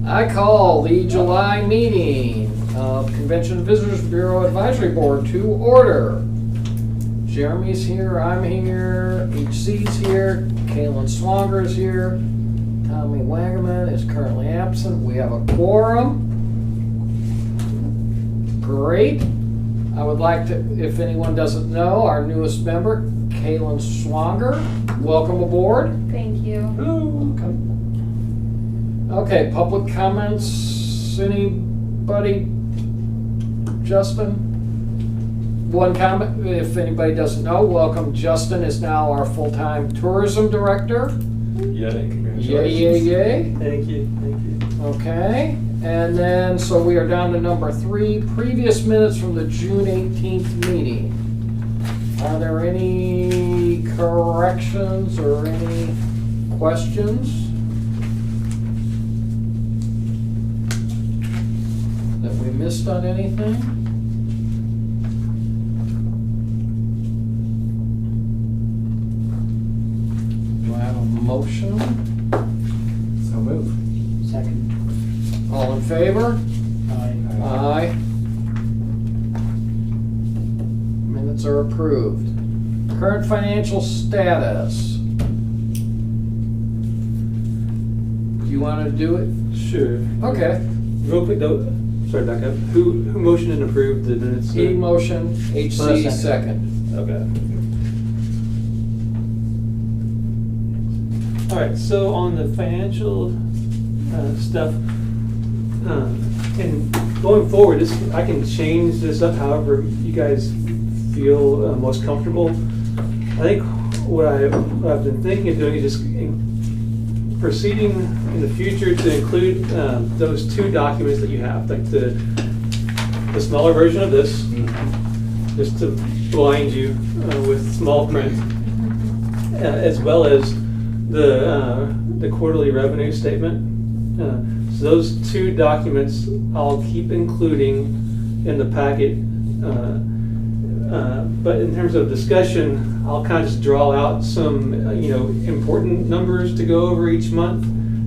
I call the July meeting of Convention and Visitors Bureau Advisory Board to order. Jeremy's here, I'm here, HC's here, Kaylin Swanger's here, Tommy Wagaman is currently absent. We have a quorum. Great. I would like to, if anyone doesn't know, our newest member, Kaylin Swanger. Welcome aboard. Thank you. Welcome. Okay, public comments. Anybody? Justin? One comment, if anybody doesn't know, welcome. Justin is now our full-time tourism director. Yay, congratulations. Yay, yay, yay. Thank you, thank you. Okay, and then, so we are down to number 3, previous minutes from the June 18th meeting. Are there any corrections or any questions that we missed on anything? Do I have a motion? So move. Second. All in favor? Aye. Aye. Minutes are approved. Current financial status. You want to do it? Sure. Okay. Real quick though, sorry, back up. Who motioned and approved the minutes? E motion, HC Second. second. Okay. All right, so on the financial stuff, and going forward, I can change this up however you guys feel most comfortable. I think what I've been thinking of doing is just proceeding in the future to include those 2 documents that you have, like the smaller version of this, just to blind you with small print, as well as the quarterly revenue statement. So those 2 documents I'll keep including in the packet. But in terms of discussion, I'll kind of just draw out some, important numbers to go over each month.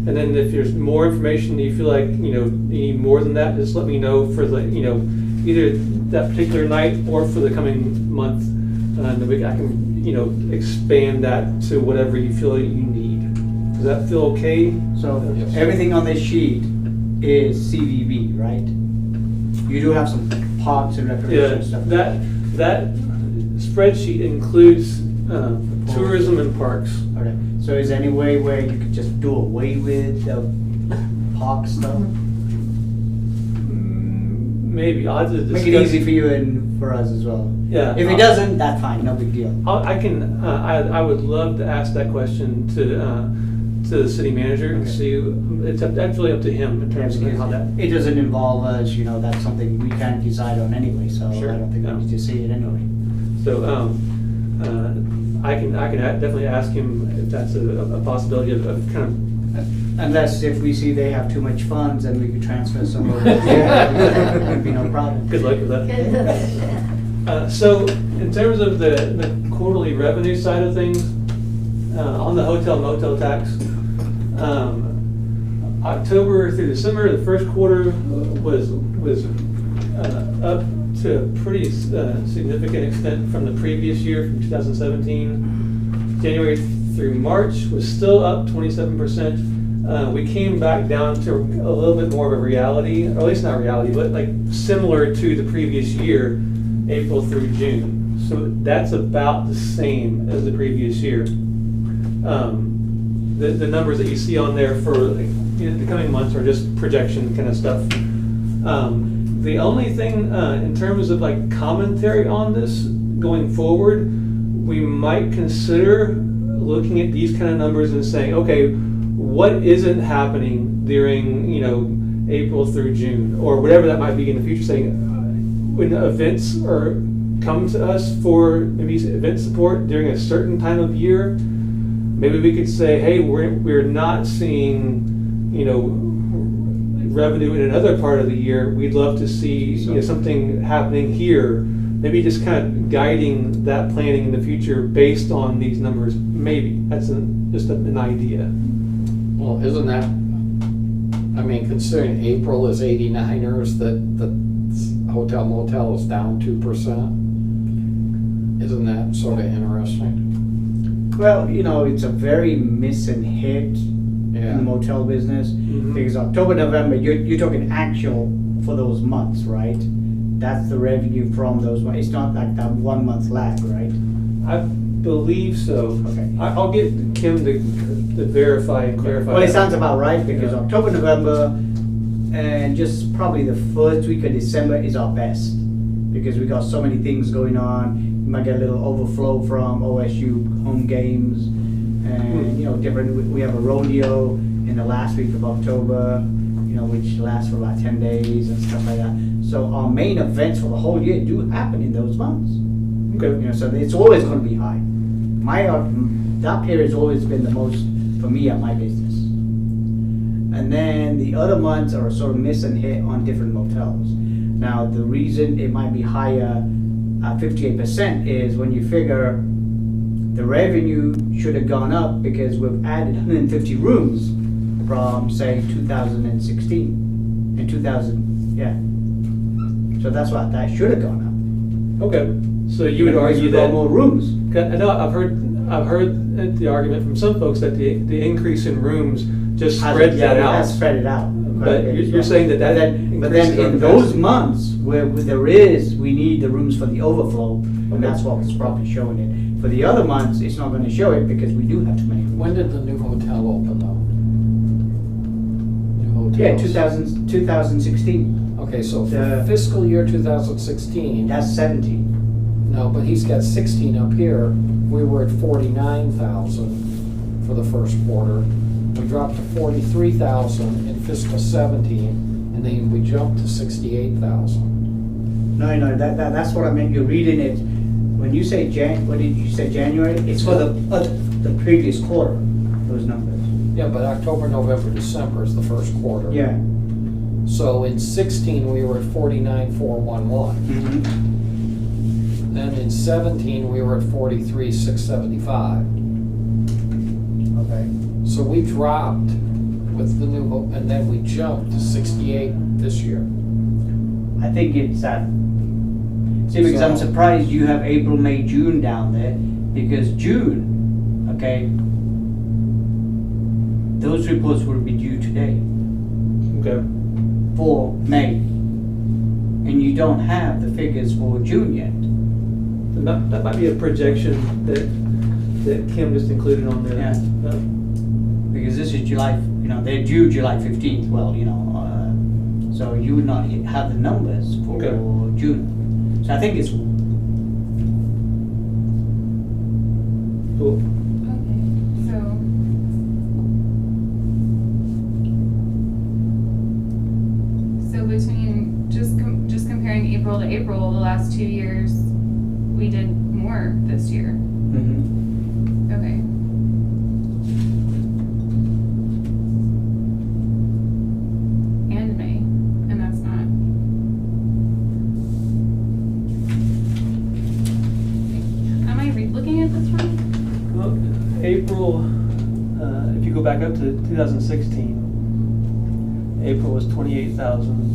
And then if there's more information you feel like, you need more than that, just let me know for the, either that particular night or for the coming month. And then I can, expand that to whatever you feel you need. Does that feel okay? So Yes. everything on this sheet is CVB, right? You do have some parks and recreation Yeah, stuff. that spreadsheet includes tourism and parks. Okay. So is there any way where you could just do away with the park stuff? Maybe I'll have to discuss. Make it easy for you and for us as well. Yeah. If it doesn't, that's fine, no big deal. I can. I would love to ask that question to the city manager and Okay. see. It's actually up to him in terms of how that. It doesn't involve us, that's something we can't decide on anyway, so Sure. I don't think Yeah. we need to see it anyway. So I can definitely ask him if that's a possibility of kind of. Unless if we see they have too much funds, then we could transfer some over there. It would be no problem. Good luck with that. So in terms of the quarterly revenue side of things, on the hotel motel tax, October through December, the first quarter was up to a pretty significant extent from the previous year, from 2017. January through March was still up 27%. We came back down to a little bit more of a reality, or at least not reality, but like similar to the previous year, April through June. So that's about the same as the previous year. The numbers that you see on there for the coming months are just projection kind of stuff. The only thing in terms of like commentary on this going forward, we might consider looking at these kind of numbers and saying, okay, what isn't happening during April through June or whatever that might be in the future, saying when events come to us for maybe event support during a certain time of year, maybe we could say, hey, we're not seeing revenue in another part of the year. We'd love to see something happening here. Maybe just kind of guiding that planning in the future based on these numbers. Maybe that's just an idea. Well, isn't that I mean, considering April is 89ers, that the hotel motel is down 2%. Isn't that sort of interesting? Well, you know, it's a very miss and hit in Yeah. the motel business, because October, November, you're talking actual for those months, right? That's the revenue from those months. It's not like that 1 month lag, right? I believe so. Okay. I'll get Kim to verify and clarify. Well, it that. sounds about right, because Yeah. October, November, and just probably the first week of December is our best, because we got so many things going on. You might get a little overflow from OSU home games, and you know, different. We have a rodeo in the last week of October, you know, which lasts for about 10 days and stuff like that. So our main events for the whole year do happen in those months. Okay. You know, so it's always going to be high. That period has always been the most for me at my business. And then the other months are sort of miss and hit on different motels. Now, the reason it might be higher at 58% is when you figure the revenue should have gone up because we've added 150 rooms from, say, 2016 and 2000, yeah. So that's why that should have gone up. Okay. So you would Because argue we've got that. more rooms. I know I've heard the argument from some folks that the increase in rooms just spreads that It out. has spread it out. But you're saying that But then increases our in those capacity. months where we need the rooms for the overflow, and that's what's probably showing it. For the other months, it's not gonna show it because we do have too many rooms. When did the new hotel open though? New hotels? Yeah, 2016, Okay, so for The- fiscal year 2016, that's 17. no, but he's got 16 up here. We were at 49,000 for the first quarter. We dropped to 43,000 in fiscal 17, and then we jumped to 68,000. No, that's what I meant, you're reading it, when you say what did you say, January? It's for the previous quarter, those numbers. Yeah, but October, November, December is the first quarter. Yeah. So in 16, we were at 49,411. Mhm. Then in 17, we were at 43,675. Okay. So we dropped with the new, and then we jumped to 68 this year. I think it's see, because I'm surprised you have April, May, June down there, because June, okay, those reports will be due today Okay. for May, and you don't have the figures for June yet. That might be a projection that Kim just included on there. Yeah. Because this is July, you know, they're due July 15th, well, you know, so you would not have the numbers for Okay. June. So I think it's, Cool. Okay, so between just comparing April to April, the last 2 years, we did more this year. Okay. And May, and that's not. Am I looking at this wrong? Well, April, if you go back up to 2016, April was 28,000.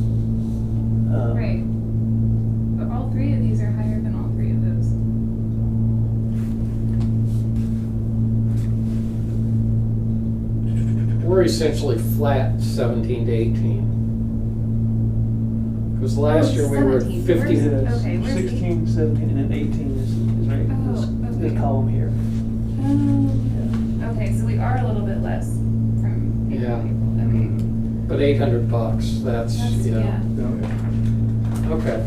Right. But all three of these are higher than all three of those. We're essentially flat 17 to 18. Because last year we were at 17. 50. Where's- okay, where's 16, 17, and then 18 is right, Oh, this okay. column here. Okay, so we are a little bit less from April Yeah. to April. Okay. But $800, that's, That's, you know. yeah. Okay.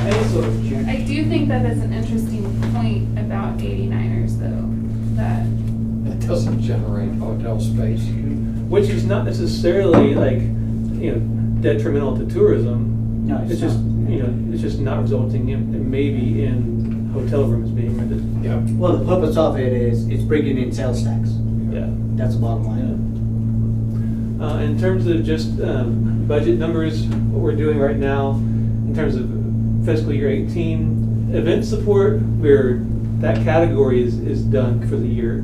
And also, I do think that is an interesting point about 89ers though, that, It doesn't generate hotel space. which is not necessarily like, detrimental to tourism. no, It's just, it's just not resulting in maybe in hotel rooms being rented. Yeah. well, the purpose of it is, it's bringing in sales tax. Yeah. That's the bottom line. In terms of just budget numbers, what we're doing right now, in terms of fiscal year 18, event support, that category is done for the year.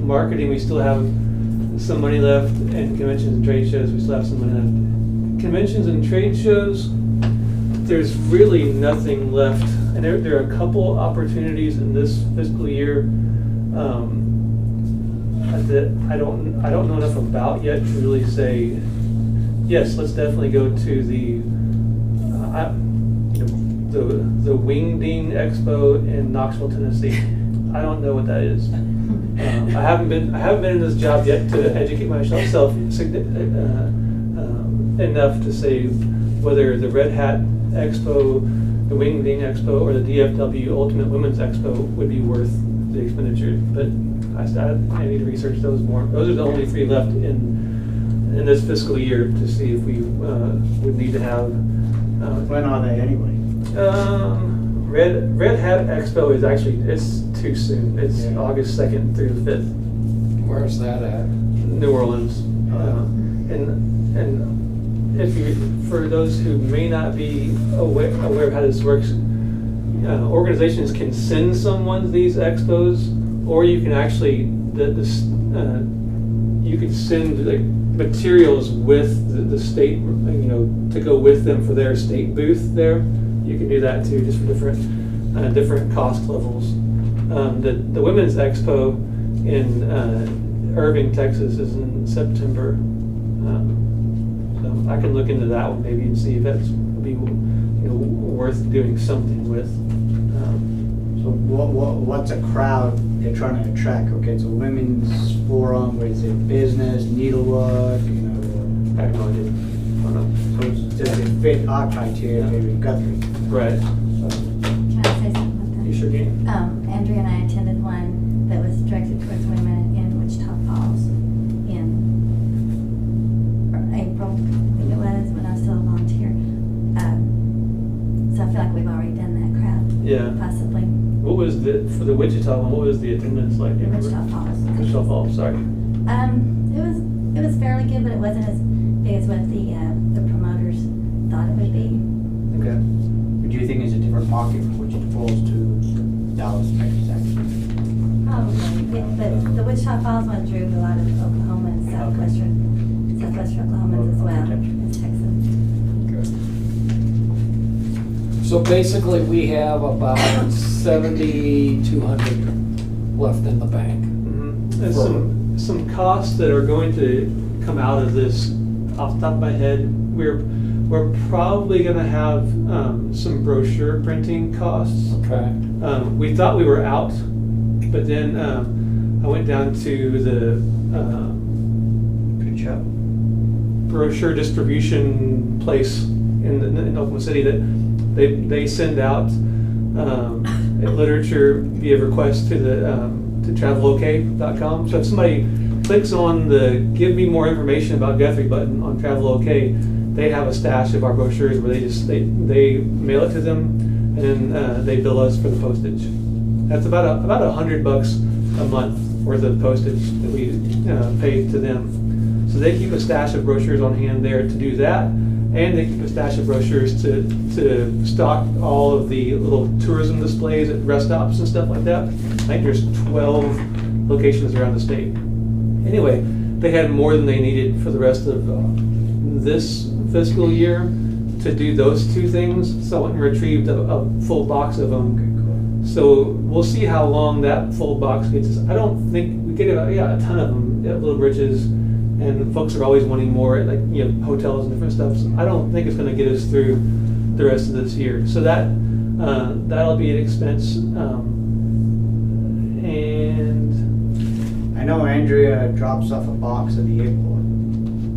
Marketing, we still have some money left, and conventions and trade shows, we still have some money left. Conventions and trade shows, there's really nothing left. And there are a couple opportunities in this fiscal year that I don't know enough about yet to really say, yes, let's definitely go to the Wingding Expo in Knoxville, Tennessee. I don't know what that is. I haven't been in this job yet to educate myself enough to say whether the Red Hat Expo, the Wingding Expo, or the DFW Ultimate Women's Expo would be worth the expenditure. But I need to research those more. Those are the only three left in this fiscal year to see if we would need to have. When are they anyway? Red Hat Expo is actually, it's too soon. It's August 2nd through the 5th. Where's that at? New Orleans. And if you, for those who may not be aware of how this works, organizations can send someone these expos, or you can actually you can send like materials with the state, to go with them for their state booth there. You can do that too, just for different cost levels. The Women's Expo in Irving, Texas is in September. So I can look into that one maybe and see if that's be worth doing something with. So what's a crowd they're trying to attract? Okay, it's a women's forum, or is it business, needlework, I have no idea. I don't know. So does it fit our criteria here in Guthrie? Right. Can I say something about that? You sure can. Andrea and I attended one that was directed towards women in Wichita Falls in April, I think it was, when I was still a volunteer. So I feel like we've already done that crowd. Yeah. Possibly. What was for the Wichita one? What was the attendance like? In Wichita Falls. Wichita Falls. Sorry. It was fairly good, but it wasn't as big as what the promoters thought it would be. Okay. Or do you think it's a different market from Wichita Falls to Dallas, Texas, actually? Probably, but the Wichita Falls one drew a lot of Oklahoma and southwestern Oklahomans as well as Texans. So basically, we have about 7,200 left in the bank. Mm-hmm. And some costs that are going to come out of this, off the top of my head, we're probably going to have some brochure printing costs. Okay. We thought we were out, but then I went down to the brochure distribution place in Oklahoma City that they send out literature via request to travelok.com. So if somebody clicks on the "Give me more information about Guthrie" button on Travelok, they have a stash of our brochures where they mail it to them, and then they bill us for the postage. That's about $100 a month worth of postage that we pay to them. So they keep a stash of brochures on hand there to do that, and they keep a stash of brochures to stock all of the little tourism displays at rest stops and stuff like that. I think there's 12 locations around the state. Anyway, they had more than they needed for the rest of this fiscal year to do those two things, so I went and retrieved a full box of them. So we'll see how long that full box gets us. I don't think we get a ton of them at Little Britches, and folks are always wanting more at hotels and different stuff. So I don't think it's going to get us through the rest of this year. So that'll be an expense. And I know Andrea drops off a box at the airport.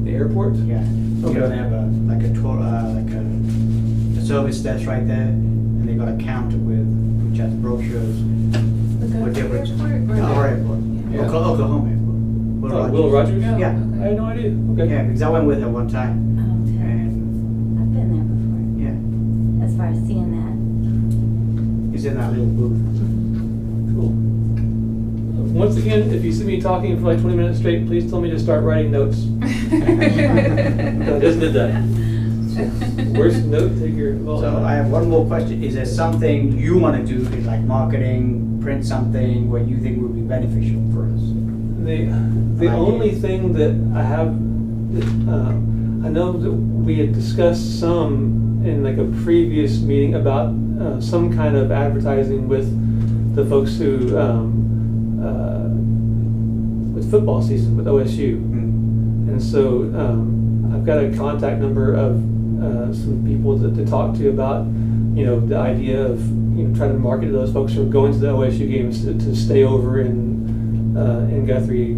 the airport. Yeah. Okay. They have a service desk right there, and they got a counter which has brochures. The difference? airport or Our airport. Yeah. Oklahoma airport. Will Rogers? Oh, Yeah. I had no idea. Okay. Yeah, because I went with her one time, Okay. and I've been there before, yeah, as far as seeing that. it's in that little booth. Cool. Once again, if you see me talking for like 20 minutes straight, please tell me to start writing notes. I just did that. Worst note taker of all So time. I have one more question. Is there something you want to do, like marketing, print something, where you think would be beneficial for us? The only thing that I have, I know that we had discussed some in like a previous meeting about some kind of advertising with the folks who, with football season with OSU. And so I've got a contact number of some people to talk to about, the idea of, trying to market to those folks who are going to the OSU games to stay over in Guthrie.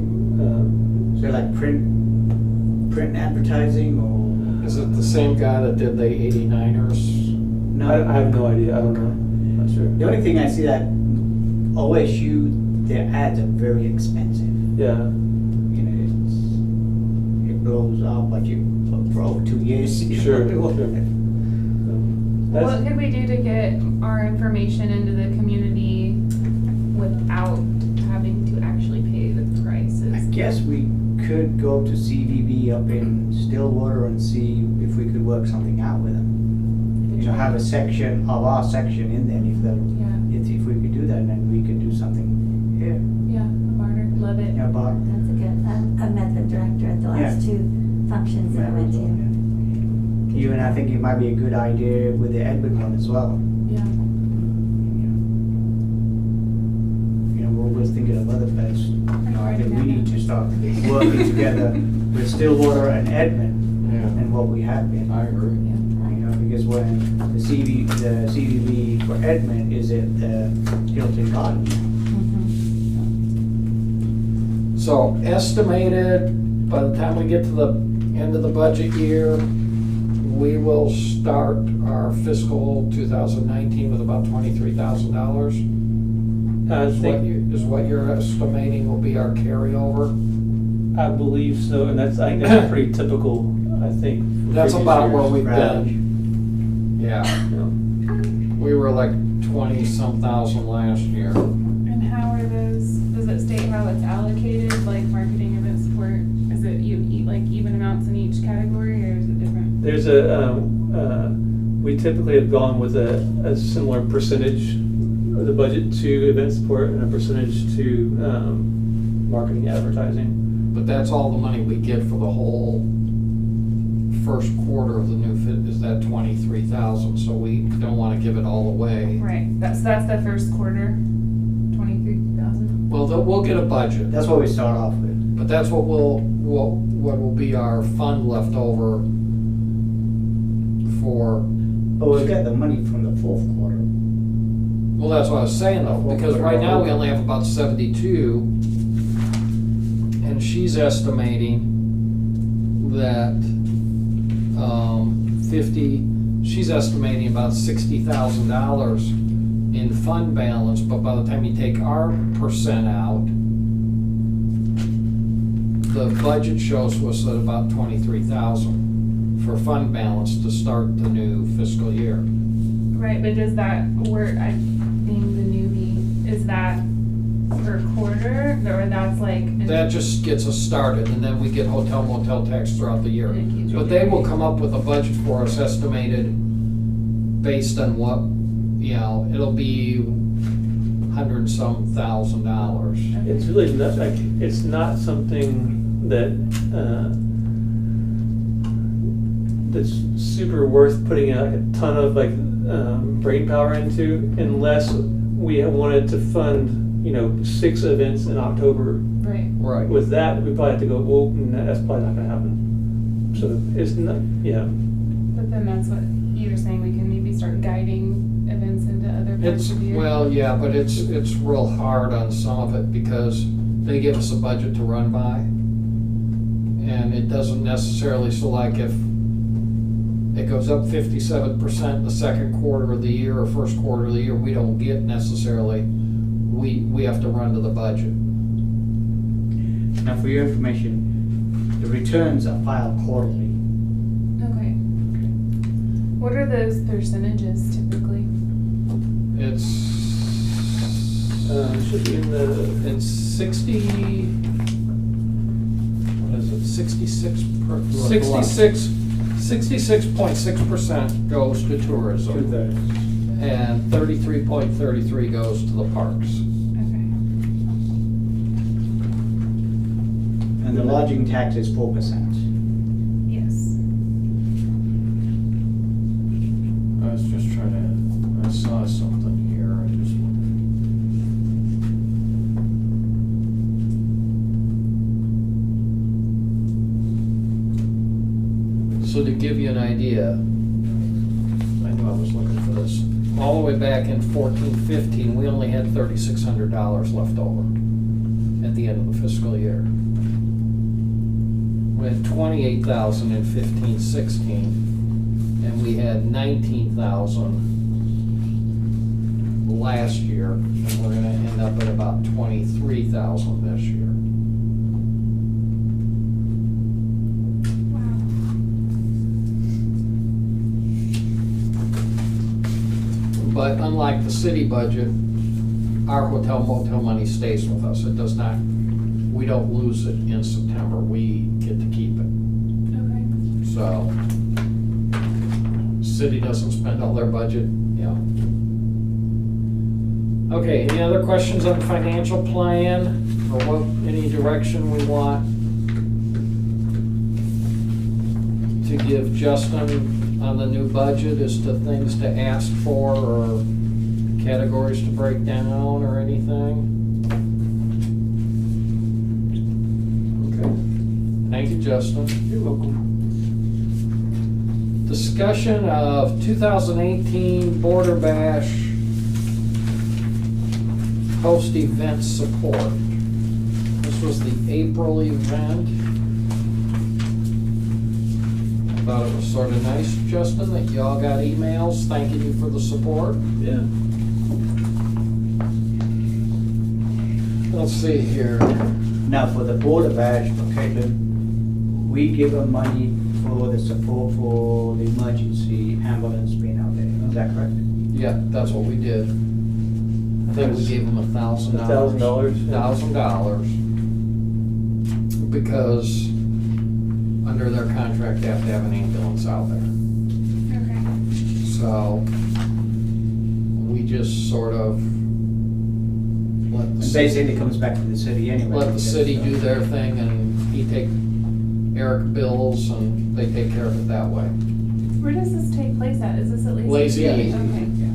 So like print advertising or? Is it the same guy that did the 89ers? No. I have no idea. I don't know. Not sure. The only thing I see that OSU, their ads are very expensive. Yeah. It blows our budget for over 2 years. Sure. What could we do to get our information into the community without having to actually pay the prices? I guess we could go to CVB up in Stillwater and see if we could work something out with them. Have a section of our section in there, if we could do that, then we could do something here. Yeah, barter, love it. Yeah, Bob. That's a good, I met the director at the last Yeah. 2 functions that I went to. Even I think it might be a good idea with the Edmund one as well. Yeah. We're always thinking of other beds. I think we need to start working together with Stillwater and Edmund and what we have been. I agree. Because when the CVB for Edmund is at the Hilton Garden. So estimated, by the time we get to the end of the budget year, we will start our fiscal 2019 with about $23,000. Is what you're estimating will be our carryover? I believe so, and I think that's pretty typical, I think. for That's previous about years. where we've Right. been. Yeah. We were like 20-some thousand last year. And how are those, does it state how it's allocated, like marketing event support? Is it even amounts in each category, or is it different? There's we typically have gone with a similar percentage of the budget to event support and a percentage to marketing advertising. But that's all the money we get for the whole first quarter of the new fit, is that 23,000, so we don't want to give it all away. Right, that's the first quarter, 23,000. Well, we'll get a budget, That's what we start off with. but that's what will be our fund left over for, But we'll get the money from the fourth quarter. well, that's what I was saying though, because right now we only have about 72, and she's estimating that 50, she's estimating about $60,000 in fund balance, but by the time you take our percent out, the budget shows us at about 23,000 for fund balance to start the new fiscal year. Right, but does that work, being the newbie, is that per quarter, or that's like? That just gets us started, and then we get hotel motel tax throughout the year. And it keeps But they will come up with a budget for us estimated based on what, it'll be $100-some thousand. It's really not it's not something that that's super worth putting a ton of brain power into, unless we wanted to fund 6 events in October. Right. Right. With that, we probably have to go, well, that's probably not gonna happen. So it's not, But then that's what you were saying, we can maybe start guiding events into other parts It's, of the year. well, yeah, but it's real hard on some of it because they give us a budget to run by. And it doesn't necessarily, so like if it goes up 57% the second quarter of the year or first quarter of the year, we don't get necessarily, we have to run to the budget. Now, for your information, the returns are filed quarterly. Okay. What are those percentages typically? It's, Should be in the, it's 60, what is it, 66.6% goes to tourism. 2/3. And 33.33 goes to the parks. Okay. the lodging tax is 4%. Yes. I was just trying to, I saw something here, I just. So to give you an idea, I knew I was looking for this, all the way back in 14-15, we only had $3,600 left over at the end of the fiscal year. We had 28,000 in 15-16, and we had 19,000 last year, and we're gonna end up at about 23,000 this year. But unlike the city budget, our hotel motel money stays with us. It does not, we don't lose it in September. We get to keep it. Okay. So, city doesn't spend all their budget, yeah. Okay, any other questions on the financial plan? Or what, any direction we want to give Justin on the new budget as to things to ask for or categories to break down or anything? Okay, thank you, Justin. You're welcome. Discussion of 2018 Border Bash post event support. This was the April event. Thought it was sort of nice, Justin, that y'all got emails thanking you for the support. Yeah. Let's see here. Now, for the Border Bash, okay, we give them money for the support for the emergency ambulance being out there. Is that correct? Yeah, that's what we did. I think we gave them $1,000. $1,000, yeah. $1,000. Because under their contract, they have to have an ambulance out there. Okay. So we just sort of let the And city, basically, it comes back to the city anyway. let the city because, do their thing, and he take Eric bills, and they take care of it that way. Where does this take place at? Is this at Lazy? Lazy Yeah. Easy. Okay. Yeah.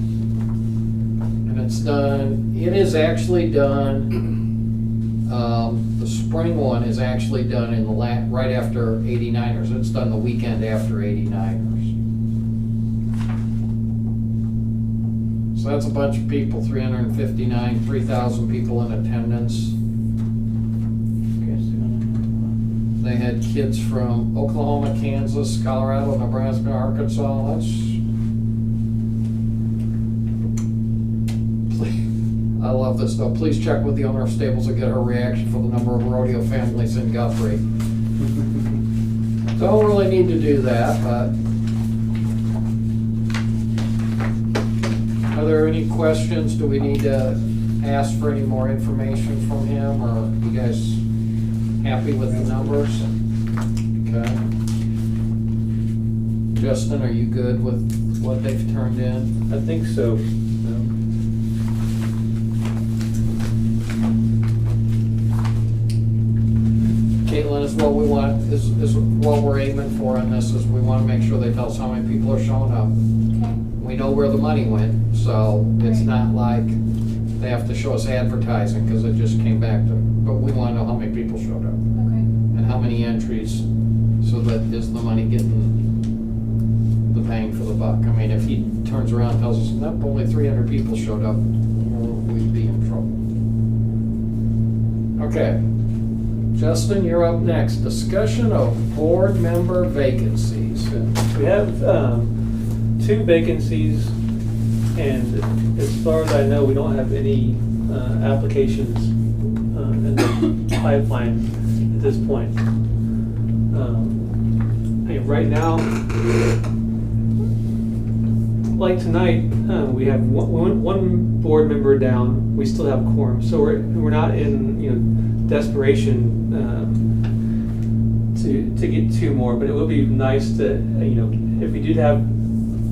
And it's done, it is actually done, the spring one is actually done in the right after 89ers. It's done the weekend after 89ers. So that's a bunch of people, 359, 3,000 people in attendance. They had kids from Oklahoma, Kansas, Colorado, Nebraska, Arkansas. I love this though. Please check with the owner of stables and get her reaction for the number of rodeo families in Guthrie. Don't really need to do that, but. Are there any questions? Do we need to ask for any more information from him, or you guys happy with the numbers? Okay. Justin, are you good with what they've turned in? I think so. Caitlin, is what we want, is what we're aiming for on this, is we want to make sure they tell us how many people are showing up. Okay. We know where the money went, so it's Right. not like they have to show us advertising, because it just came back to, but we want to know how many people showed up. Okay. And how many entries, so that is the money getting the bang for the buck? I mean, if he turns around and tells us, nope, only 300 people showed up, we'd be in trouble. Okay. Justin, you're up next. Discussion of board member vacancies. We have 2 vacancies, and as far as I know, we don't have any applications in the pipeline at this point. And right now, like tonight, we have one board member down. We still have quorum, so we're not in desperation to get 2 more. But it would be nice to if we did have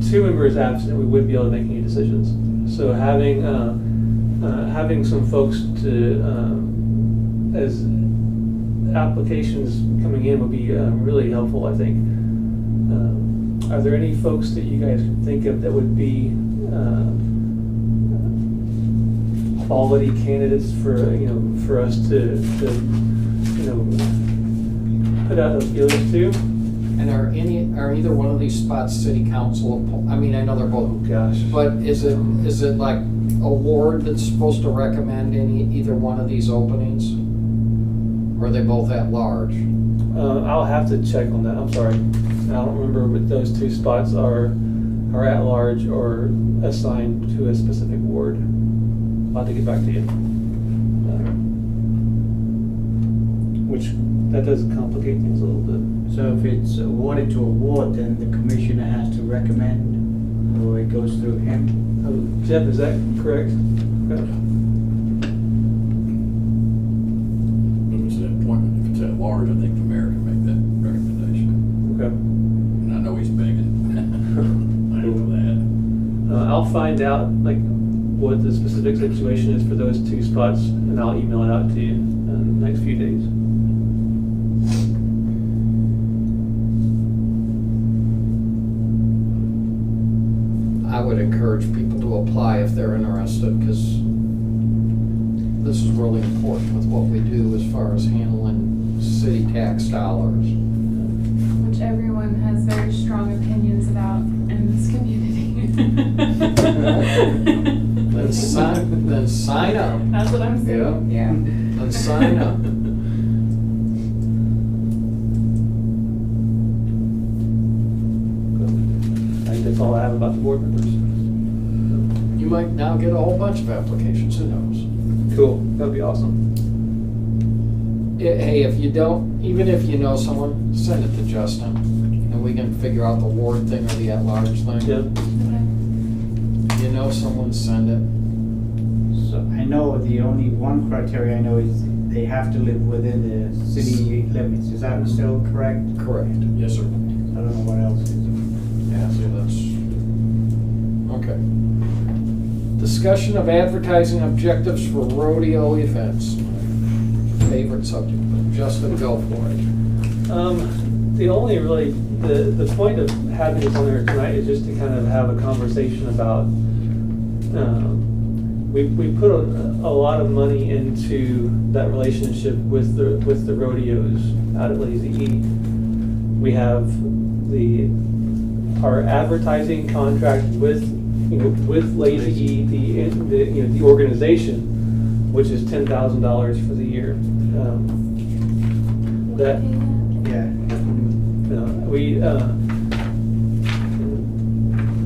2 members absent, we would be able to make any decisions. So having some folks to applications coming in would be really helpful, I think. Are there any folks that you guys can think of that would be quality candidates for for us to put out those feelers to? And are either one of these spots city council? I mean, I know they're both. Oh gosh. But is it like a ward that's supposed to recommend either one of these openings? Or are they both at large? I'll have to check on that. I'm sorry. I don't remember if those two spots are at large or assigned to a specific ward. I'll have to get back to you. Which that does complicate things a little bit. So if it's awarded to a ward, then the commissioner has to recommend, or it goes through him? Jeff, is that correct? Okay. If it's an appointment, if it's at large, I think the mayor can make that recommendation. Okay. And I know he's begging. I know that. I'll find out what the specific situation is for those two spots, and I'll email it out to you in the next few days. I would encourage people to apply if they're interested, because this is really important with what we do as far as handling city tax dollars. Which everyone has very strong opinions about in this community. Then sign up. That's what I'm saying, yeah. Then sign up. I think that's all I have about the board members. You might now get a whole bunch of applications, who knows? Cool, that'd be awesome. Hey, if you don't, even if you know someone, send it to Justin, and we can figure out the ward thing or the at-large thing. Yeah. If you know someone, send it. So I know the only one criteria I know is they have to live within the city limits. Is that still correct? Correct. Yes, sir. I don't know what else is. Yeah, see, that's, okay. Discussion of advertising objectives for rodeo events. My favorite subject, but Justin, go for it. The only really, the point of having this on there tonight is just to kind of have a conversation about, we put a lot of money into that relationship with the rodeos out at Lazy E. We have our advertising contract with Lazy E, the organization, which is $10,000 for the year. That Yeah.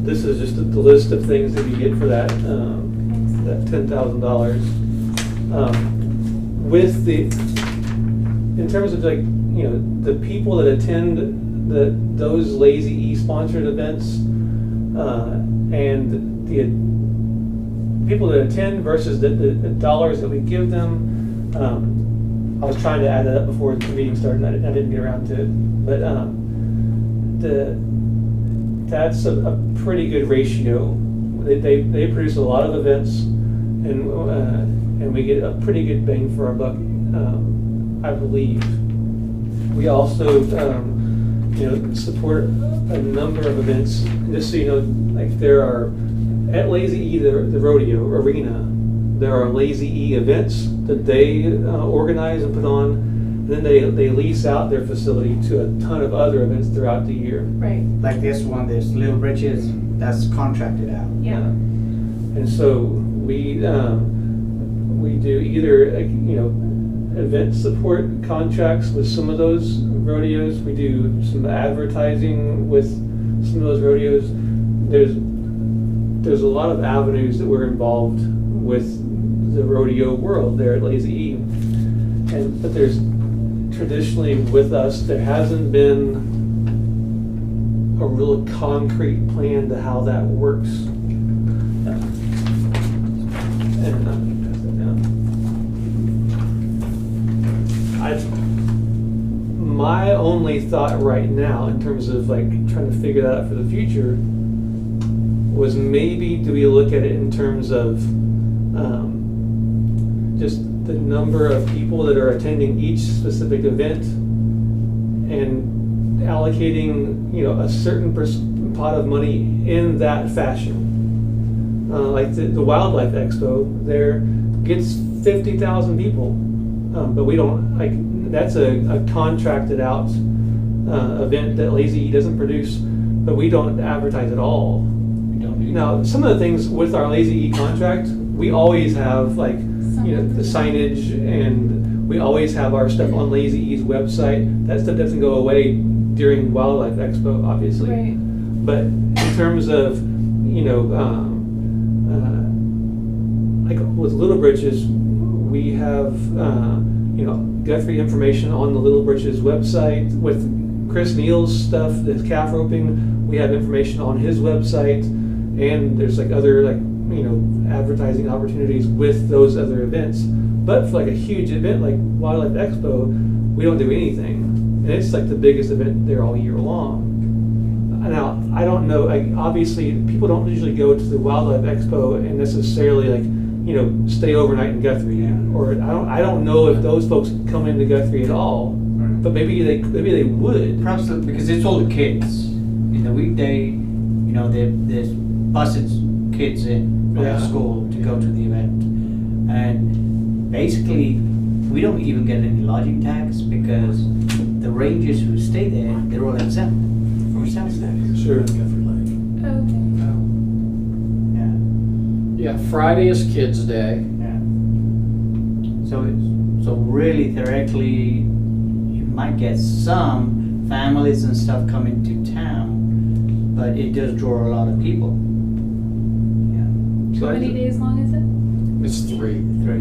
this is just the list of things that you get for that $10,000. In terms of the people that attend those Lazy E sponsored events, and the people that attend versus the dollars that we give them. I was trying to add that up before the meeting started, and I didn't get around to it. But that's a pretty good ratio. They produce a lot of events, and we get a pretty good bang for our buck, I believe. We also support a number of events. Just so you know, there are at Lazy E, the rodeo arena, there are Lazy E events that they organize and put on, and then they lease out their facility to a ton of other events throughout the year. Right, Like this one, this Little Britches, that's contracted out. yeah. And so we do either event support contracts with some of those rodeos. We do some advertising with some of those rodeos. There's a lot of avenues that we're involved with the rodeo world there at Lazy E. But there's traditionally with us, there hasn't been a real concrete plan to how that works. And I'm gonna pass that down. My only thought right now, in terms of trying to figure that out for the future, was maybe do we look at it in terms of just the number of people that are attending each specific event and allocating, a certain pot of money in that fashion. Like the Wildlife Expo, there gets 50,000 people, but we don't, that's a contracted out event that Lazy E doesn't produce, but we don't advertise at all. We don't do Now, some of the things with our Lazy E contract, we always have the signage, and we always have our stuff on Lazy E's website. That stuff doesn't go away during Wildlife Expo, obviously. Right. But in terms of, like with Little Britches, we have, Guthrie information on the Little Britches website. With Chris Neal's stuff, the calf roping, we have information on his website, and there's other advertising opportunities with those other events. But for a huge event like Wildlife Expo, we don't do anything, and it's the biggest event there all year long. Now, I don't know, obviously people don't usually go to the Wildlife Expo and necessarily stay overnight in Guthrie. Yeah. Or I don't know if those folks come into Guthrie at all, but maybe they would. Perhaps because it's all the kids. In the weekday, there's buses kids in from Yeah. school to go to the event. And basically, we don't even get any lodging tax because the rangers who stay there, they're all exempt from sales tax. Sure. Okay. Yeah, Yeah, Friday is Kids Day. yeah. So really, theoretically, you might get some families and stuff coming to town, but it does draw a lot of people. Yeah. So How many days long is it? It's 3. 3.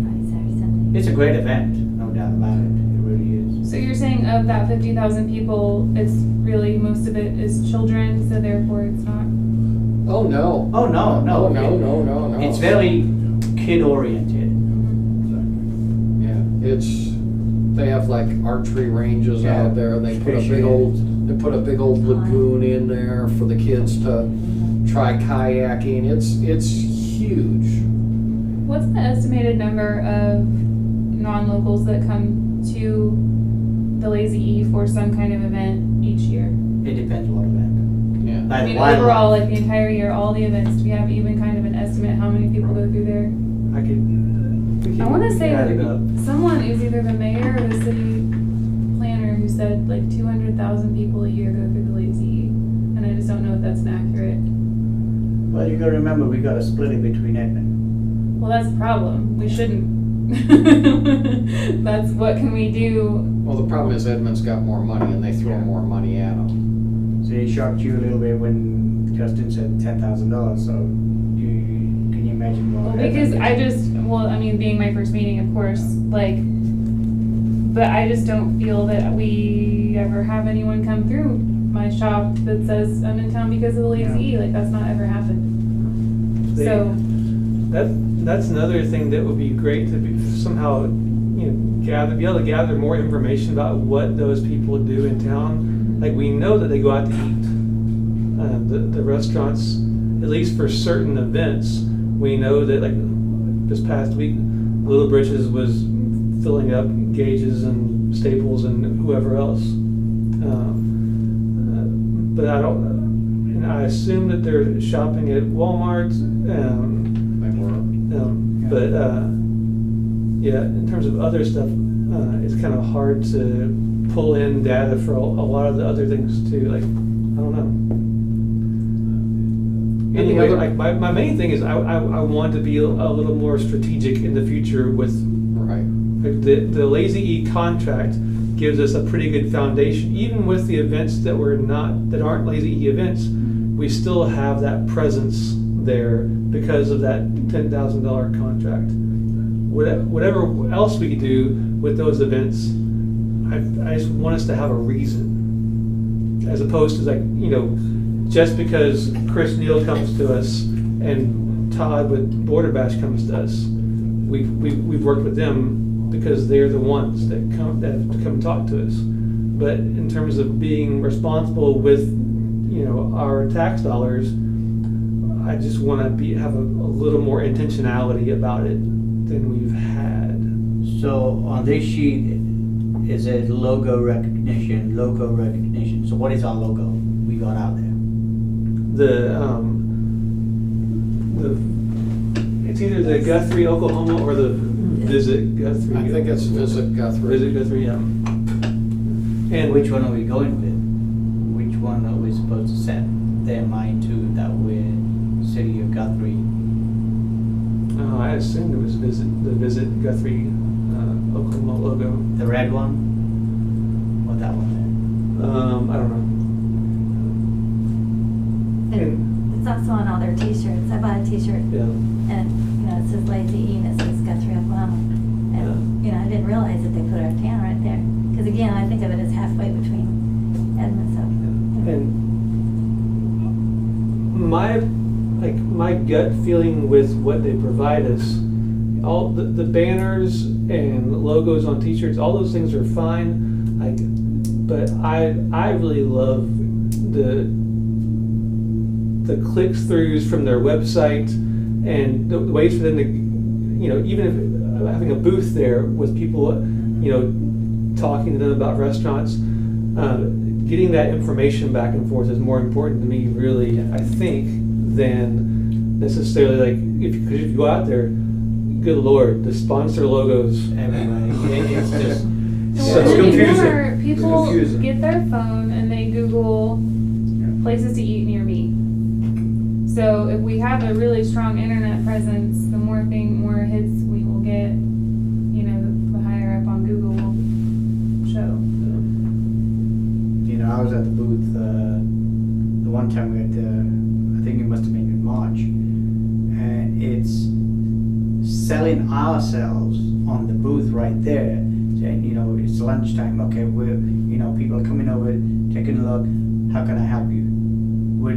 Friday, Saturday, Sunday. It's a great event, no doubt about it. It really is. So you're saying of that 50,000 people, it's really, most of it is children, so therefore it's not. Oh, no. Oh, no. No. It's very kid oriented. Yeah, they have archery ranges Yeah. out there. They put a Fishing. big old lagoon in there for the kids to try kayaking. It's huge. What's the estimated number of non-locals that come to the Lazy E for some kind of event each year? It depends what event. Yeah. Like I mean, wildlife. overall, the entire year, all the events, do we have even kind of an estimate how many people go through there? I I want to say add that it up. someone, it was either the mayor or the city planner, who said 200,000 people a year go through the Lazy E. And I just don't know if that's inaccurate. Well, you gotta remember, we gotta split it between Edmond. Well, that's the problem. We shouldn't. That's what can we do? Well, the problem is Edmund's got more money and they throw more money at him. So it shocked you a little bit when Justin said $10,000, so can you imagine what? Well, because being my first meeting, of course, but I just don't feel that we ever have anyone come through my shop that says I'm in town because of the Lazy E. That's not ever happened. So, That's another thing that would be great to be somehow, be able to gather more information about what those people do in town. We know that they go out to eat. The restaurants, at least for certain events, we know that this past week, Little Britches was filling up Gage's and Staples and whoever else. But I assume that they're shopping at Walmart. But in terms of other stuff, it's kind of hard to pull in data for a lot of the other things too. I don't know. Anyway, my main thing is I want to be a little more strategic in the future with the Lazy E contract gives us a pretty good foundation. Even with the events that aren't Lazy E events, we still have that presence there because of that $10,000 contract. Whatever else we could do with those events, I just want us to have a reason, as opposed to just because Chris Neal comes to us and Todd with Border Bash comes to us, we've worked with them because they're the ones that have to come talk to us. But in terms of being responsible with our tax dollars, I just want to have a little more intentionality about it. than we've had. So on this sheet, is it logo recognition? So what is our logo we got out there? It's either the Guthrie, Oklahoma, or the Visit Guthrie. I think it's Visit Guthrie. Visit Guthrie, yeah. And which one are we going with? Which one are we supposed to set their mind to that we're City of Guthrie? Oh, I assumed it was the Visit Guthrie, Oklahoma logo. The red one? Or that one I don't know. And it's also on all their t-shirts. I bought a t-shirt Yeah. and, it says Lazy E and it says Guthrie, Oklahoma. And, I didn't realize that they put our town right there. Because again, I think of it as halfway between Edmond, so. And my gut feeling with what they provide us, all the banners and logos on t-shirts, all those things are fine. But I really love the click-throughs from their website and the ways for them to, even if having a booth there with people, talking to them about restaurants, getting that information back and forth is more important to me, really, I think, than necessarily because if you go out there, good Lord, the sponsor logos Everywhere. It's just So Well, confusing. anymore, people It's confusing. get their phone and they Google places to eat near me. So if we have a really strong internet presence, the more hits we will get, the higher up on Google will show. I was at the booth the one time we had I think it must have been in March, and it's selling ourselves on the booth right there, saying it's lunchtime. Okay, we're people are coming over, taking a look. How can I help you? Where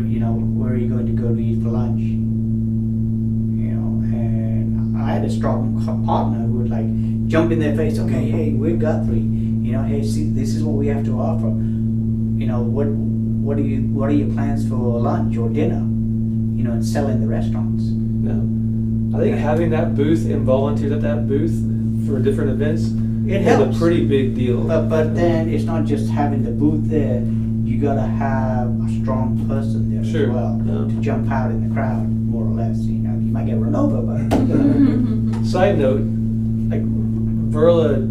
are you going to go to eat for lunch? And I had a strong partner who would jump in their face. Okay, hey, we're Guthrie. Hey, see, this is what we have to offer. What are your plans for lunch or dinner? And selling the restaurants. No. I think having that booth and volunteers at that booth for different events It is helps. a pretty big deal. But then it's not just having the booth there. You gotta have a strong person there Sure, as well yeah. to jump out in the crowd, more or less. You might get run over, but Side note, Verla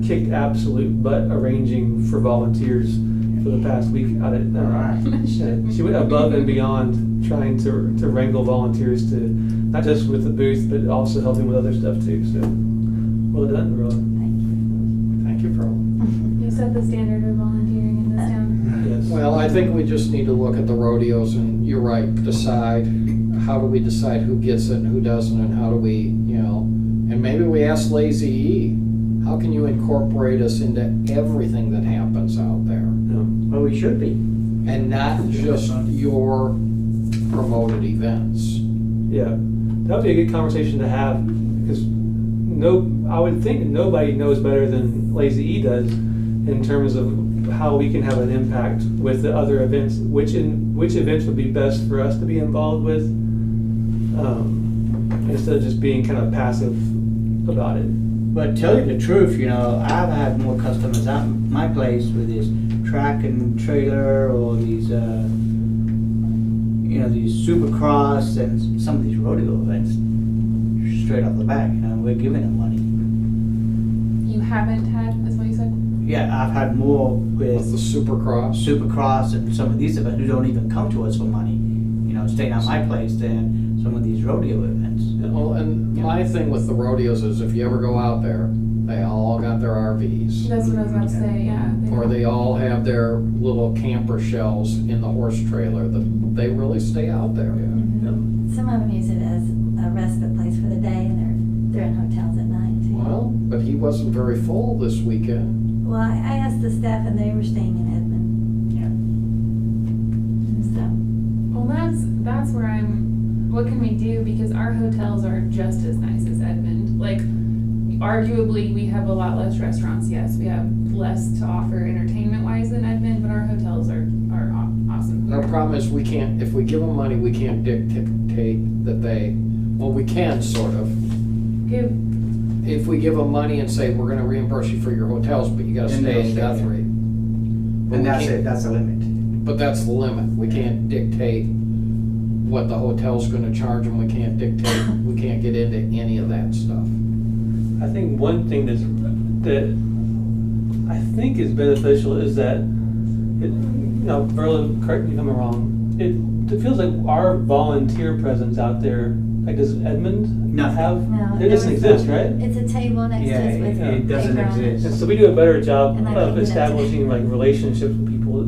kicked absolute butt arranging for volunteers for the past week out at. Alright. She went above and beyond trying to wrangle volunteers to not just with the booth but also helping with other stuff too. So well done, Verla. Thank you, Pearl. You set the standard of volunteering in this town. Yes. Well, I think we just need to look at the rodeos and you're right, decide, how do we decide who gets it and who doesn't, and how do we, and maybe we ask Lazy E, how can you incorporate us into everything that happens out there? well, we should be. And not just your promoted events. Yeah, that would be a good conversation to have because I would think nobody knows better than Lazy E does in terms of how we can have an impact with the other events. Which events would be best for us to be involved with, instead of just being kind of passive about it. But tell you the truth, I've had more customers at my place with this track and trailer or these, these Supercross and some of these rodeo events. Straight off the bat, we're giving them money. You haven't had, is what you said? Yeah, I've had more With the with Supercross. Supercross and some of these events who don't even come to us for money, staying at my place than some of these rodeo events. Well, and my thing with the rodeos is if you ever go out there, they all got their RVs. That's what I was about to say, yeah. Or they all have their little camper shells in the horse trailer. They really stay out there. Some of them use it as a respite place for the day, and they're in hotels at night too. Well, but he wasn't very full this weekend. Well, I asked the staff, and they were staying in Edmond. Yeah. So, Well, that's where what can we do? Because our hotels are just as nice as Edmond. Arguably, we have a lot less restaurants, yes. We have less to offer entertainment-wise than Edmond, but our hotels are awesome. Our problem is we can't, if we give them money, we can't dictate that we can sort of, give, if we give them money and say, we're gonna reimburse you for your hotels, but you gotta Then stay they'll in stay, yeah. Guthrie. But And we that's can't- it, that's the limit. But that's the limit. We can't dictate what the hotel's gonna charge them. We can't dictate, we can't get into any of that stuff. I think one thing that I think is beneficial is that, Berlin, correct me if I'm wrong, it feels like our volunteer presence out there, like does Edmund No. have? No, It doesn't exist, right? It's a table next to Yeah, us with it doesn't paper on it. exist. And so we do a better job And I of think establishing like relationships with people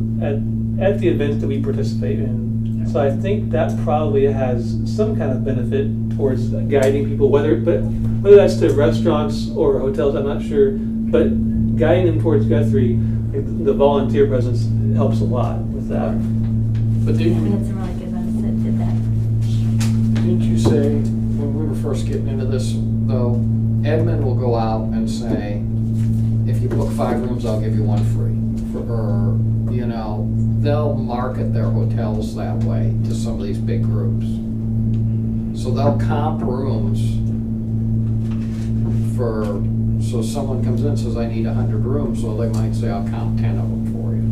at the events that we participate in. So I think that probably has some kind of benefit towards guiding people, whether that's to restaurants or hotels, I'm not sure, but guiding them towards Guthrie, the volunteer presence helps a lot with that. But We had some really good ones that did that. didn't you say, when we were first getting into this, though, Edmund will go out and say, if you book 5 rooms, I'll give you 1 free. Or, they'll market their hotels that way to some of these big groups. So they'll comp rooms so someone comes in and says, I need 100 rooms, so they might say, I'll comp 10 of them for you.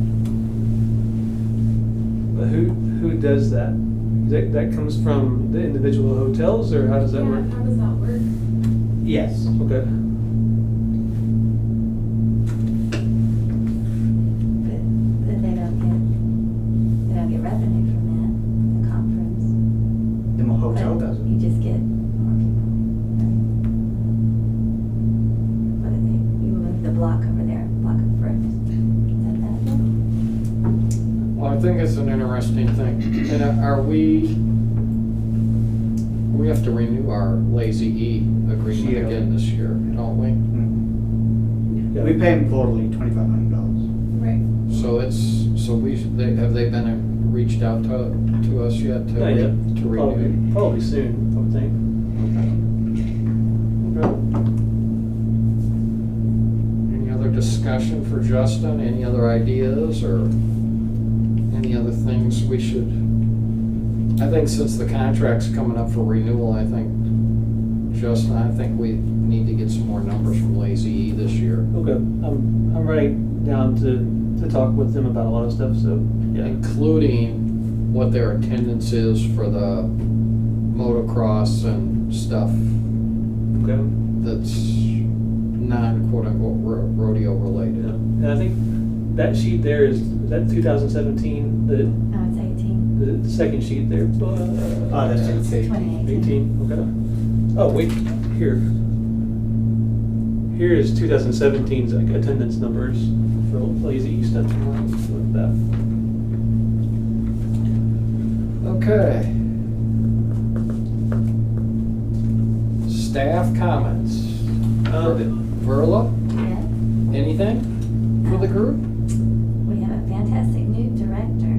But who does that? That comes from the individual hotels, or how does that yeah, work? how does that work? Yes. Okay. But they don't get revenue from that, the conference. The hotel But doesn't. You just get more people. What are they, you move the block over there, block of rooms. Is that it? Well, I think it's an interesting thing. And we have to renew our Lazy E agreement Yeah. again this year, don't we? Yeah. We pay them quarterly, $2,500. Right. So have they been reached out to us yet to Not yet. renew? Probably soon, I would think. Okay. Any other discussion for Justin? Any other ideas or any other things we should? I think since the contract's coming up for renewal, Justin, I think we need to get some more numbers from Lazy E this year. Okay, I'm writing down to talk with them about a lot of stuff, so, yeah. Including what their attendance is for the motocross and stuff Okay. that's non-quote-unquote rodeo Yeah. related. And I think that sheet there is that 2017, No, it's 18. the second sheet there. Oh, that's It's it. 2018. 18, okay. Oh, wait, here. Here is 2017's attendance numbers for Lazy East stuff. Like that. Okay. Staff comments. Verla, Yeah, anything for the group? we have a fantastic new director.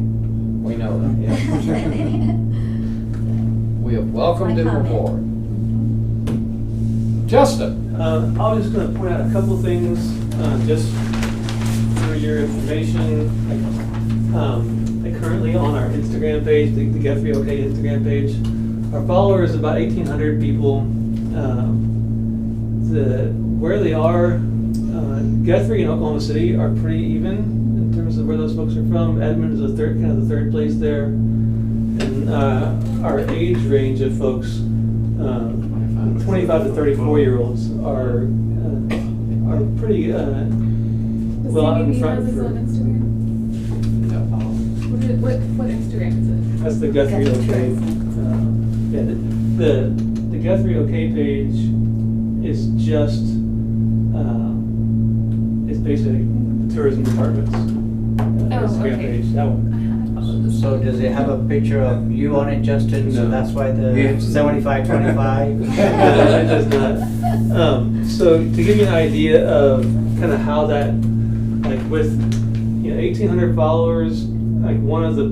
We know that, yeah. We have welcomed him My comment. aboard. Justin, I was just going to point out a couple of things, just for your information. Like currently on our Instagram page, the Guthrie OK Instagram page, our followers about 1,800 people. Where they are, Guthrie and Oklahoma City are pretty even in terms of where those folks are from. Edmond is the third place there, and our age range of folks. 25 to 34-year-olds are pretty The well out in CBB front has its for. own Instagram? What Instagram is it? That's the Guthrie Guthrie OK. Tourism. Yeah, the Guthrie OK page is just it's basically the tourism department's Instagram okay. page. That one. So does it have a picture of you on it, Justin? So No. that's why the 75-25? No, it does not. So to give you an idea of kind of how that, like with 1,800 followers, like one of the,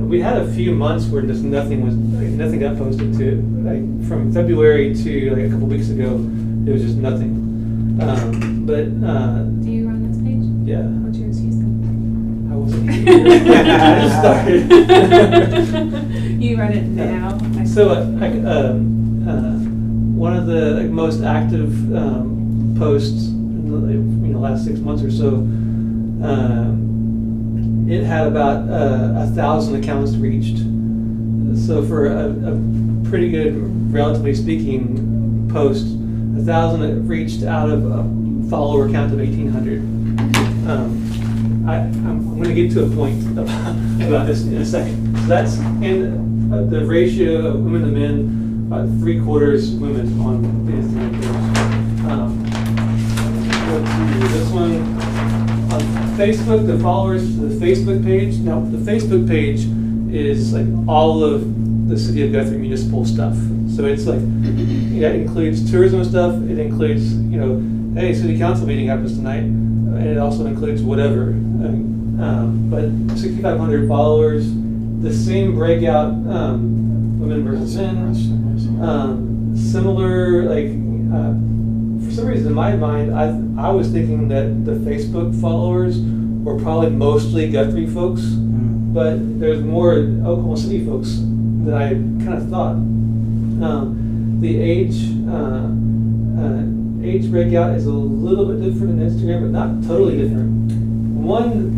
we had a few months where just nothing got posted to it. Like from February to like a couple weeks ago, it was just nothing. But Do you run this page? yeah, What's your excuse then? I wasn't here. I just started. You run it now? So one of the most active posts in the last 6 months or so. It had about 1,000 accounts reached. So for a pretty good, relatively speaking, post, 1,000 reached out of a follower count of 1,800. I'm going to get to a point about this in a second. So that's in the ratio of women to men, about 3/4 women on the Instagram page. Go to this one. On Facebook, the followers to the Facebook page. Now, the Facebook page is like all of the City of Guthrie municipal stuff. So it's like, it includes tourism stuff. It includes, hey, city council meeting happens tonight, and it also includes whatever. But 6,500 followers. The same breakout, women versus men. Similar, for some reason in my mind, I was thinking that the Facebook followers were probably mostly Guthrie folks, but there's more Oklahoma City folks than I kind of thought. The age breakout is a little bit different than Instagram, but not totally different. One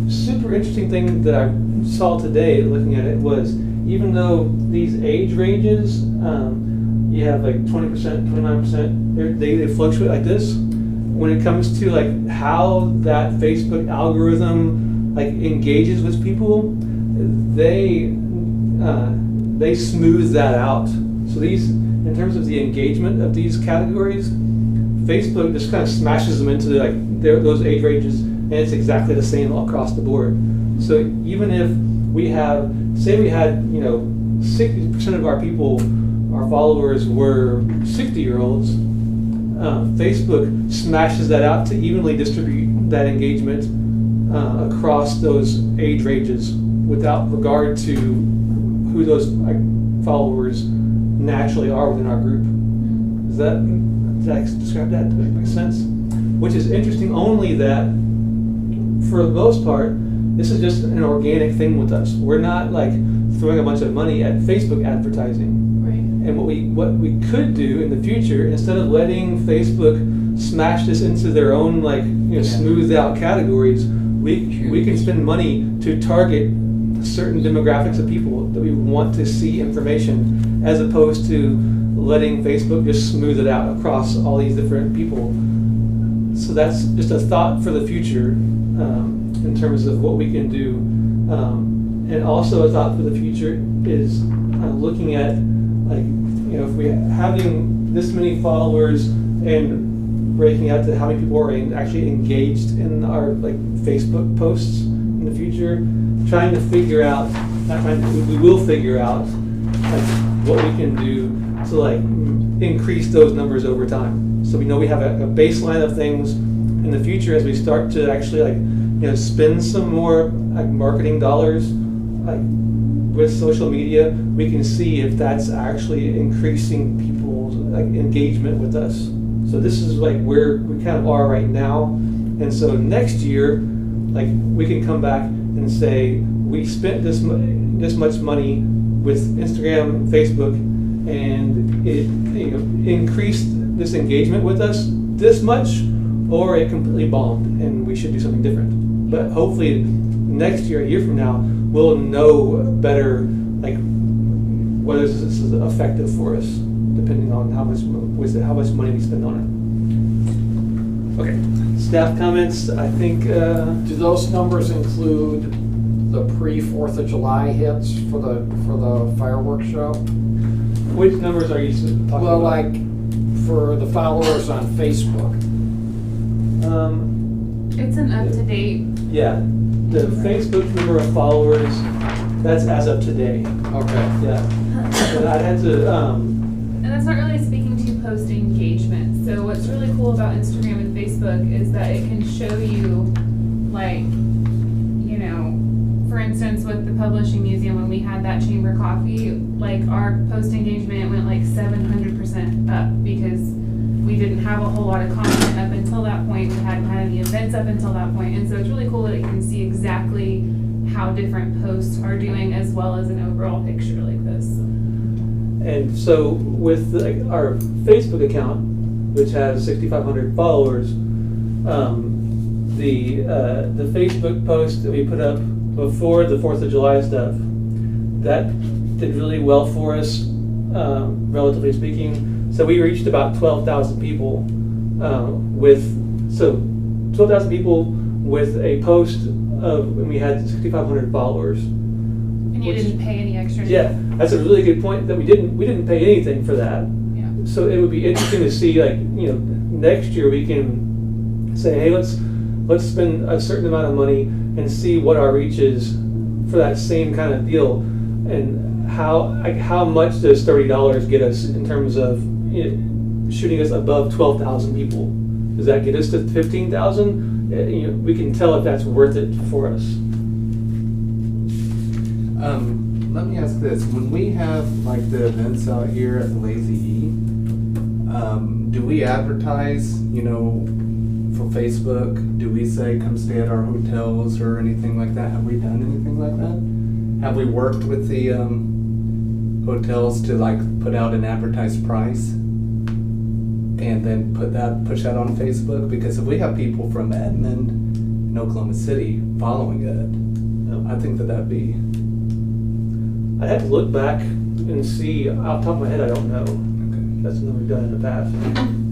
super interesting thing that I saw today looking at it was, even though these age ranges, you have like 20%, 29%, they fluctuate like this. When it comes to like how that Facebook algorithm like engages with people, they smooth that out. So these, in terms of the engagement of these categories, Facebook just kind of smashes them into like those age ranges, and it's exactly the same across the board. So even if we have, say we had, 60% of our people, our followers were 60-year-olds, Facebook smashes that out to evenly distribute that engagement across those age ranges without regard to who those followers naturally are within our group. Did I describe that? Does that make sense? Which is interesting only that, for the most part, this is just an organic thing with us. We're not like throwing a bunch of money at Facebook advertising. Right. And what we could do in the future, instead of letting Facebook smash this into their own smoothed out categories, we can spend money to target certain demographics of people that we want to see information, as opposed to letting Facebook just smooth it out across all these different people. So that's just a thought for the future in terms of what we can do. And also a thought for the future is looking at if we're having this many followers and breaking out to how many people are actually engaged in our Facebook posts in the future, trying to figure out, we will figure out what we can do to increase those numbers over time. So we know we have a baseline of things. In the future, as we start to actually spend some more marketing dollars with social media, we can see if that's actually increasing people's engagement with us. So this is where we kind of are right now. And so next year, we can come back and say we spent this much money with Instagram, Facebook, and it increased this engagement with us this much, or it completely bombed and we should do something different. But hopefully next year, a year from now, we'll know better whether this is effective for us, depending on how much money we spend on it. Okay, staff comments. I think Do those numbers include the pre-4th of July hits for the fireworks show? which numbers are you talking Well, about? for the followers on Facebook. It's an up-to-date. Yeah, the Facebook number of followers, that's as of today. Okay. Yeah, but I had to. And that's not really speaking to post engagement. So what's really cool about Instagram and Facebook is that it can show you, for instance, with the Publishing Museum, when we had that chamber coffee, our post engagement went 700% up because we didn't have a whole lot of content up until that point. We hadn't had any events up until that point. And so it's really cool that it can see exactly how different posts are doing, as well as an overall picture like this. And so with our Facebook account, which has 6,500 followers, the Facebook post that we put up before the 4th of July stuff, that did really well for us, relatively speaking. So we reached about 12,000 people with 12,000 people with a post of, and we had 6,500 followers. And you didn't pay any extra? Yeah, that's a really good point, that we didn't pay anything for that. Yeah. So it would be interesting to see, like, next year we can say, hey, let's spend a certain amount of money and see what our reach is for that same kind of deal, and how much does $30 get us in terms of shooting us above 12,000 people? Does that get us to 15,000? We can tell if that's worth it for us. Let me ask this: when we have like the events out here at the Lazy E, do we advertise? For Facebook, do we say come stay at our hotels or anything like that? Have we done anything like that? Have we worked with the hotels to like put out an advertised price and then push that on Facebook? Because if we have people from Edmond and Oklahoma City following it, I think that'd be. I'd have to look back and see. Off the top of my head, I don't know. Okay. That's something we've done in the past.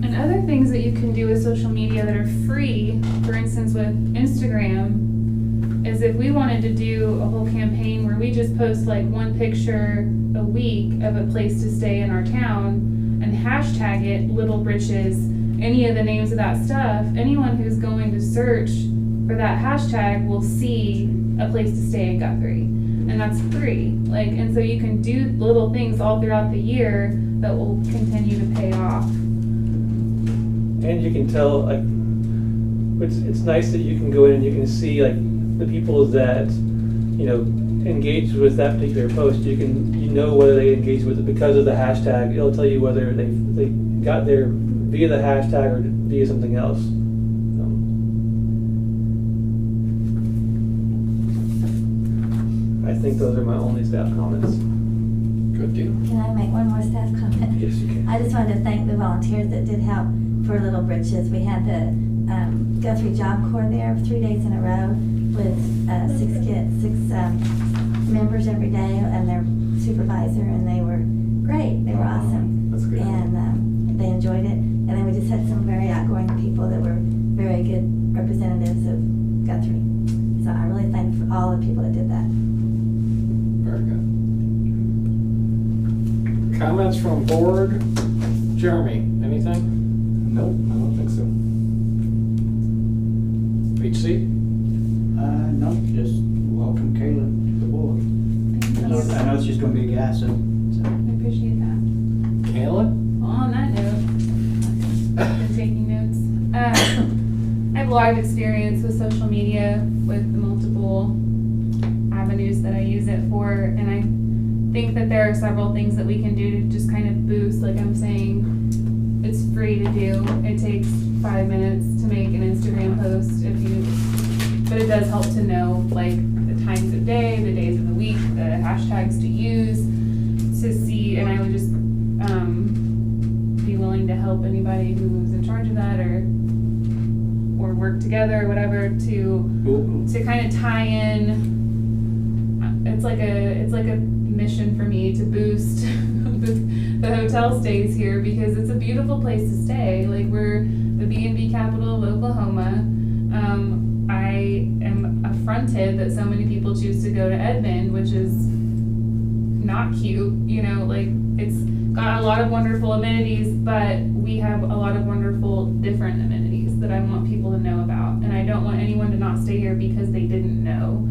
And other things that you can do with social media that are free, for instance with Instagram, is if we wanted to do a whole campaign where we just post like one picture a week of a place to stay in our town and hashtag it Little Britches, any of the names of that stuff, anyone who's going to search for that hashtag will see a place to stay in Guthrie. And that's free. And so you can do little things all throughout the year that will continue to pay off. And you can tell, it's nice that you can go in and you can see the people that engaged with that particular post. You know whether they engaged with it because of the hashtag. It'll tell you whether they got there via the hashtag or via something else. I think those are my only staff comments. Good deal. Can I make one more staff comment? Yes, you can. I just wanted to thank the volunteers that did help for Little Britches. We had the Guthrie Job Corps there 3 days in a row with six members every day and their supervisor, and they were great. They were awesome. That's good. And they enjoyed it. And then we just had some very outgoing people that were very good representatives of Guthrie. So I really thank for all the people that did that. Very good. Comments from board? Jeremy, anything? Nope, I don't think so. HC? No, just welcome Kayla to the board. Thank you. I know she's gonna be a gas, so. I appreciate that. Kayla? Well, on that note, I've been taking notes. I have a lot of experience with social media, with the multiple avenues that I use it for, and I think that there are several things that we can do to just kind of boost. Like I'm saying, it's free to do. It takes 5 minutes to make an Instagram post but it does help to know the times of day, the days of the week, the hashtags to use to see, and I would just be willing to help anybody who's in charge of that or work together or whatever to kind of tie in. It's like a mission for me to boost the hotel stays here because it's a beautiful place to stay. We're the B&B capital of Oklahoma. I am affronted that so many people choose to go to Edmond, which is not cute. It's got a lot of wonderful amenities, but we have a lot of wonderful different amenities that I want people to know about. And I don't want anyone to not stay here because they didn't know.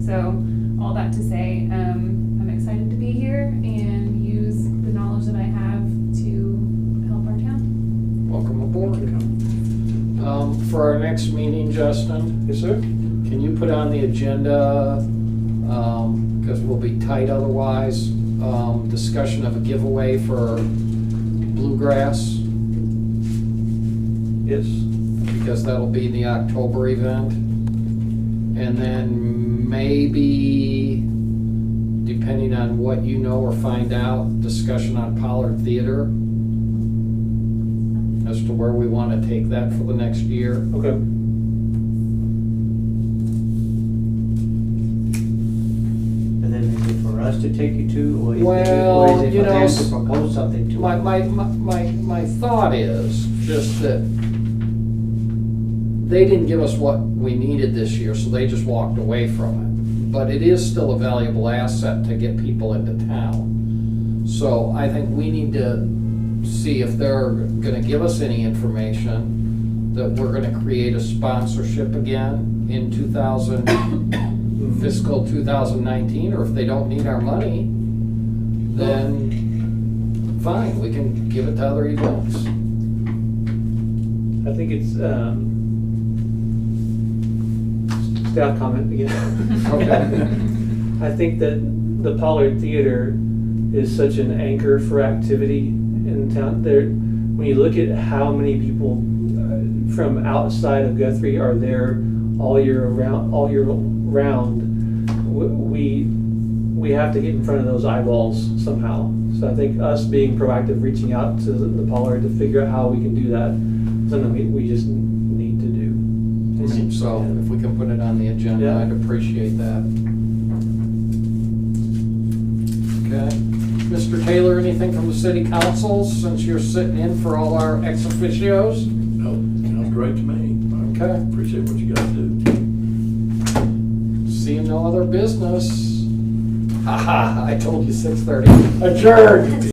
So all that to say, I'm excited to be here and use the knowledge that I have to help our town. Welcome aboard. For our next meeting, Justin, Yes, sir. can you put on the agenda, because we'll be tight otherwise, discussion of a giveaway for Bluegrass, Yes. because that'll be the October event. And then maybe, depending on what you know or find out, discussion on Pollard Theater as to where we want to take that for the next year. Okay. And then is it for us to take you to, or is it, Well, or is it you for know, them to propose something to? My thought is just that they didn't give us what we needed this year, so they just walked away from it. But it is still a valuable asset to get people into town. So I think we need to see if they're gonna give us any information that we're gonna create a sponsorship again in fiscal 2019, or if they don't need our money, then fine, we can give it to other events. I think it's, staff comment again. Okay. I think that the Pollard Theater is such an anchor for activity in town. There, when you look at how many people from outside of Guthrie are there all year round, we have to get in front of those eyeballs somehow. So I think us being proactive, reaching out to the Pollard to figure out how we can do that, is something we just need to do. So if we can put it on the agenda, Yeah. I'd appreciate that. Okay. Mr. Taylor, anything from the city council, since you're sitting in for all our ex officios? No, sounds great to me. I Okay. appreciate what you guys do. Seeing no other business. Haha, I told you 6:30. Adjourned.